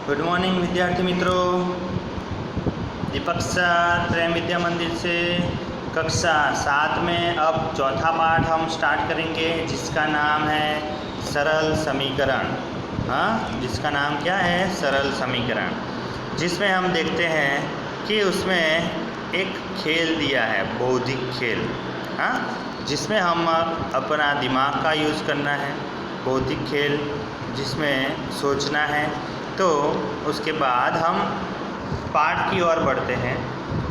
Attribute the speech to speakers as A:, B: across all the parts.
A: Good morning विद्यार्थी मित्रों। दीपक sir प्रेम विद्या मंदिर से कक्षा 7 में अब चौथा पाठ हम स्टार्ट करेंगे, जिसका नाम है सरल समीकरण। जिसका नाम क्या है? सरल समीकरण। जिसमें हम देखते हैं कि उसमें एक खेल दिया है, बौद्धिक खेल। जिसमें हम अपना दिमाग का यूज़ करना है। बौद्धिक खेल जिसमें सोचना है। तो उसके बाद हम पाठ की ओर बढ़ते हैं।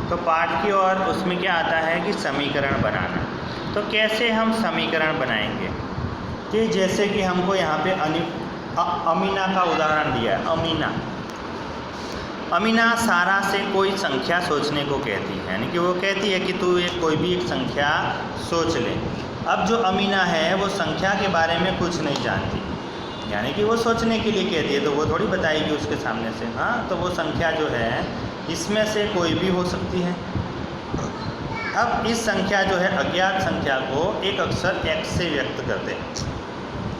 A: तो पाठ की ओर उसमें क्या आता है कि समीकरण बनाना। तो कैसे हम समीकरण बनाएंगे? कि जैसे कि हमको यहाँ पे अमीना का उदाहरण दिया है। अमीना सारा से कोई संख्या सोचने को कहती है, यानी कि वो कहती है कि तू कोई भी एक संख्या सोच ले। अब जो अमीना है वो संख्या के बारे में कुछ नहीं जानती, यानी कि वो सोचने के लिए कहती है, तो वो थोड़ी बताएगी उसके सामने से। तो वो संख्या जो है इसमें से कोई भी हो सकती है। अब इस संख्या जो है अज्ञात संख्या को एक अक्षर x से व्यक्त करते हैं,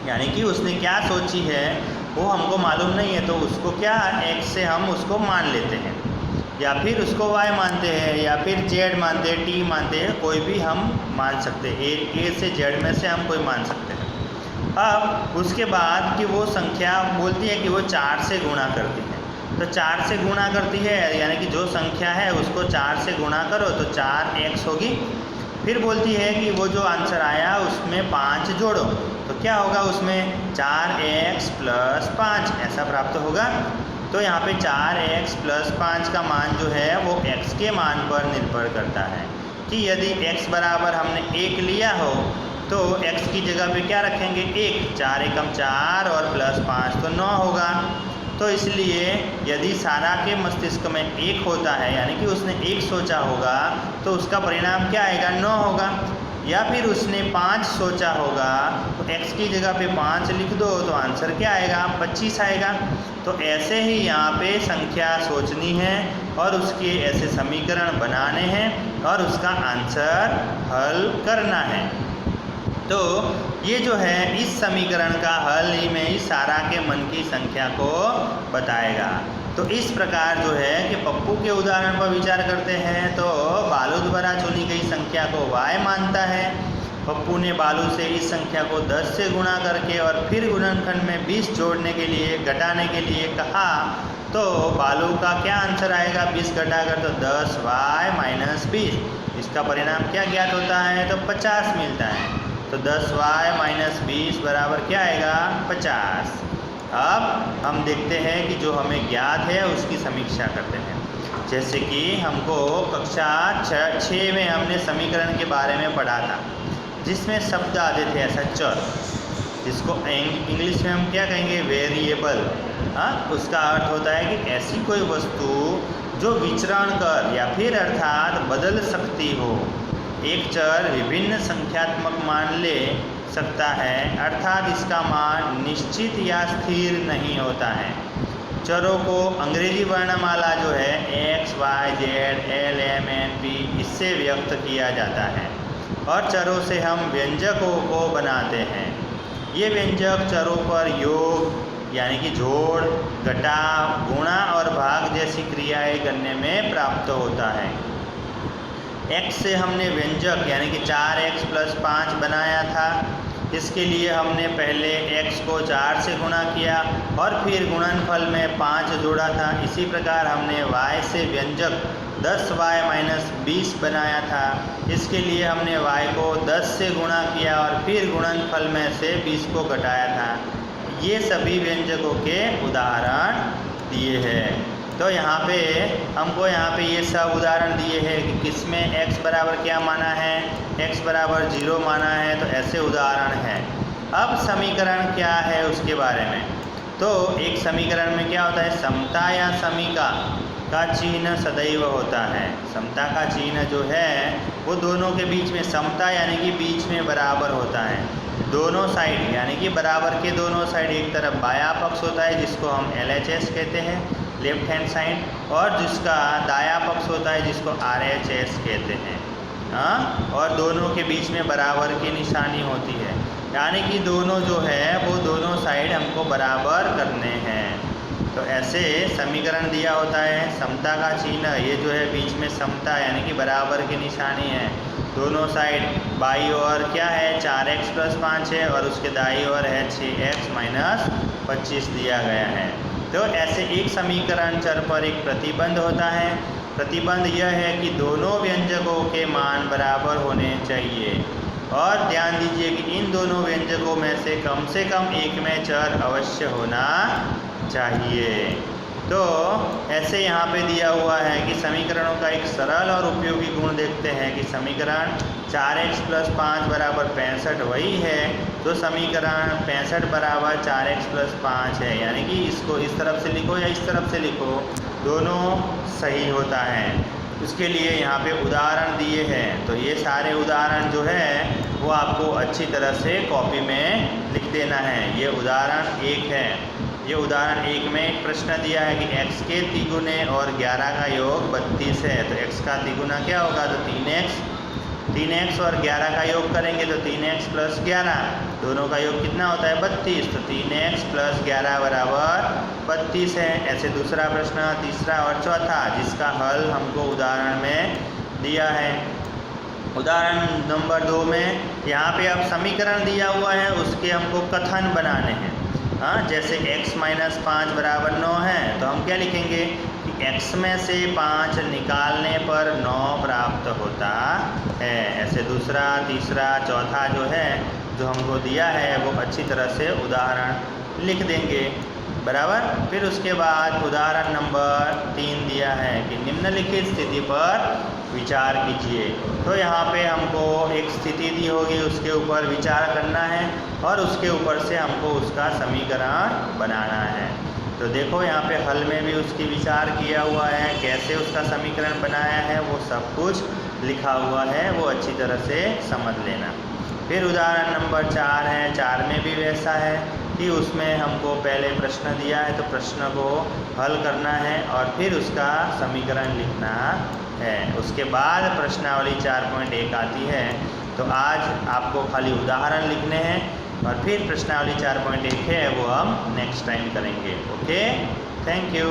A: यानी कि उसने क्या सोची है वो हमको मालूम नहीं है, तो उसको क्या x से हम उसको मान लेते हैं, या फिर उसको y मानते हैं, या फिर z मानते हैं, t मानते हैं, कोई भी हम मान सकते हैं। a से z में से हम कोई मान सकते हैं। अब उसके बाद कि वो संख्या बोलती है कि वो 4 से गुणा करती है। तो 4 से गुणा करती है, यानी कि जो संख्या है उसको 4 से गुणा करो तो 4x होगी। फिर बोलती है कि वो जो आंसर आया उसमें 5 जोड़ो, तो क्या होगा उसमें 4x + 5 ऐसा प्राप्त होगा। तो यहाँ पे 4x + 5 का मान जो है वो x के मान पर निर्भर करता है। कि यदि x बराबर हमने 1 लिया हो तो x की जगह पे क्या रखेंगे? 1। 4 एकम 4 और +5 तो 9 होगा। तो इसलिए यदि सारा के मस्तिष्क में 1 होता है, यानी कि उसने 1 सोचा होगा, तो उसका परिणाम क्या आएगा? 9 होगा। या फिर उसने 5 सोचा होगा तो x की जगह पे 5 लिख दो तो आंसर क्या आएगा? 25 आएगा। तो ऐसे ही यहाँ पे संख्या सोचनी है और उसके ऐसे समीकरण बनाने हैं और उसका आंसर हल करना है। तो ये जो है इस समीकरण का हल ही में ही सारा के मन की संख्या को बताएगा। तो इस प्रकार जो है कि पप्पू के उदाहरण पर विचार करते हैं। तो बालू द्वारा चुनी गई संख्या को y मानता है। पप्पू ने बालू से इस संख्या को 10 से गुणा करके और फिर गुणनखंड में 20 जोड़ने के लिए, घटाने के लिए कहा। तो बालू का क्या आंसर आएगा? 20 घटाकर तो 10y - 20। इसका परिणाम क्या ज्ञात होता है? तो 50 मिलता है। तो 10y - 20 बराबर क्या आएगा? 50। अब हम देखते हैं कि जो हमें ज्ञात है उसकी समीक्षा करते हैं। जैसे कि हमको कक्षा 6 में हमने समीकरण के बारे में पढ़ा था, जिसमें शब्द आते थे ऐसा चर, जिसको इंग्लिश में हम क्या कहेंगे? वेरिएबल। उसका अर्थ होता है कि ऐसी कोई वस्तु जो विचरण कर या फिर अर्थात बदल सकती हो। एक चर विभिन्न संख्यात्मक मान ले सकता है, अर्थात इसका मान निश्चित या स्थिर नहीं होता है। चरों को अंग्रेजी वर्णमाला जो है x, y, z, l, m, n, p इससे व्यक्त किया जाता है और चरों से हम व्यंजकों को बनाते हैं। ये व्यंजक चरों पर योग, यानी कि जोड़, घटाव, गुणा और भाग जैसी क्रियाएं करने में प्राप्त होता है। x से हमने व्यंजक यानी कि 4x + 5 बनाया था। इसके लिए हमने पहले x को 4 से गुणा किया और फिर गुणनफल में 5 जोड़ा था। इसी प्रकार हमने y से व्यंजक 10y - 20 बनाया था। इसके लिए हमने y को 10 से गुणा किया और फिर गुणनफल में से 20 को घटाया था। ये सभी व्यंजकों के उदाहरण दिए हैं। तो यहाँ पे हमको ये सब उदाहरण दिए हैं कि किसमें x बराबर क्या माना है, x बराबर 0 माना है। तो ऐसे उदाहरण हैं। अब समीकरण क्या है उसके बारे में। तो एक समीकरण में क्या होता है? समता या समीका का चिन्ह सदैव होता है। समता का चिन्ह जो है वो दोनों के बीच में, समता यानी कि बीच में बराबर होता है। दोनों साइड यानी कि बराबर के दोनों साइड, एक तरफ बायां पक्ष होता है जिसको हम LHS कहते हैं, लेफ्ट हैंड साइड, और जिसका दायां पक्ष होता है जिसको RHS कहते हैं। और दोनों के बीच में बराबर की निशानी होती है, यानी कि दोनों जो है वो दोनों साइड हमको बराबर करने हैं। तो ऐसे समीकरण दिया होता है, समता का चिन्ह, ये जो है बीच में समता यानी कि बराबर की निशानी है, दोनों साइड बाई ओर क्या है 4x + 5 है और उसके दाई ओर है 6x - 25 दिया गया है। तो ऐसे एक समीकरण चर पर एक प्रतिबंध होता है। प्रतिबंध यह है कि दोनों व्यंजकों के मान बराबर होने चाहिए और ध्यान दीजिए कि इन दोनों व्यंजकों में से कम एक में चर अवश्य होना चाहिए। तो ऐसे यहाँ पे दिया हुआ है कि समीकरणों का एक सरल और उपयोगी गुण देखते हैं कि समीकरण 4x + 5 = 65 वही है तो समीकरण 65 = 4x + 5 है, यानी कि इसको इस तरफ से लिखो या इस तरफ से लिखो, दोनों सही होता है। उसके लिए यहाँ पे उदाहरण दिए हैं, तो ये सारे उदाहरण जो है वो आपको अच्छी तरह से कॉपी में लिख देना है। ये उदाहरण 1 है। ये उदाहरण 1 में एक प्रश्न दिया है कि x के तिगुने और 11 का योग 32 है, तो x का तिगुना क्या होगा, तो 3x और 11 का योग करेंगे तो 3x + 11, दोनों का योग कितना होता है 32, तो 3x + 11 = 32 है। ऐसे दूसरा प्रश्न, तीसरा और चौथा जिसका हल हमको उदाहरण में दिया है। उदाहरण नंबर 2 में यहाँ पे अब समीकरण दिया हुआ है, उसके हमको कथन बनाने हैं। हाँ, जैसे x - 5 = 9 है तो हम क्या लिखेंगे कि x में से 5 निकालने पर 9 प्राप्त होता है। ऐसे दूसरा, तीसरा, चौथा जो है जो हमको दिया है वो अच्छी तरह से उदाहरण लिख देंगे, बराबर। फिर उसके बाद उदाहरण नंबर 3 दिया है कि निम्नलिखित स्थिति पर विचार कीजिए। तो यहाँ पे हमको एक स्थिति दी होगी, उसके ऊपर विचार करना है और उसके ऊपर से हमको उसका समीकरण बनाना है। तो देखो यहाँ पे हल में भी उसकी विचार किया हुआ है, कैसे उसका समीकरण बनाया है वो सब कुछ लिखा हुआ है, वो अच्छी तरह से समझ लेना। फिर उदाहरण नंबर 4 है, 4 में भी वैसा है कि उसमें हमको पहले प्रश्न दिया है तो प्रश्न को हल करना है और फिर उसका समीकरण लिखना है। उसके बाद प्रश्नावली 4.1 आती है। तो आज आपको खाली उदाहरण लिखने हैं और फिर प्रश्नावली 4.1 है वो हम नेक्स्ट टाइम करेंगे। Okay, thank you.